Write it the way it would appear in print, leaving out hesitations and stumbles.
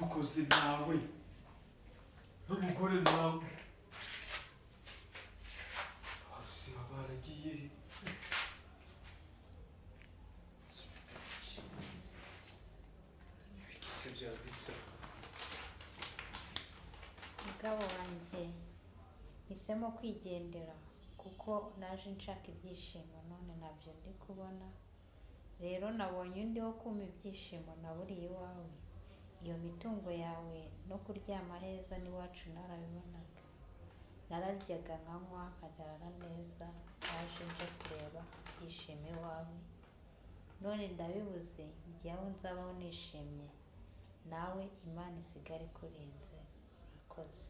wadukoze nawe n'umugore nawe abasiba baragiye ibikise byanditse mugabo wanjye hisemo kwigendera kuko naje nshaka ibyishimo none ntabyo ndi kubona rero nabonye undi wo kumpa ibyishimo naburiye iwawe iyo mitungo yawe no kuryama heza n'iwacu narabibonaga nararyaga nkanywa nkaryara neza naje nje kureba ibyishimo iwawe none ndabibuze igihe aho nzabaho nishimye nawe Imana isigare ikurinze urakoze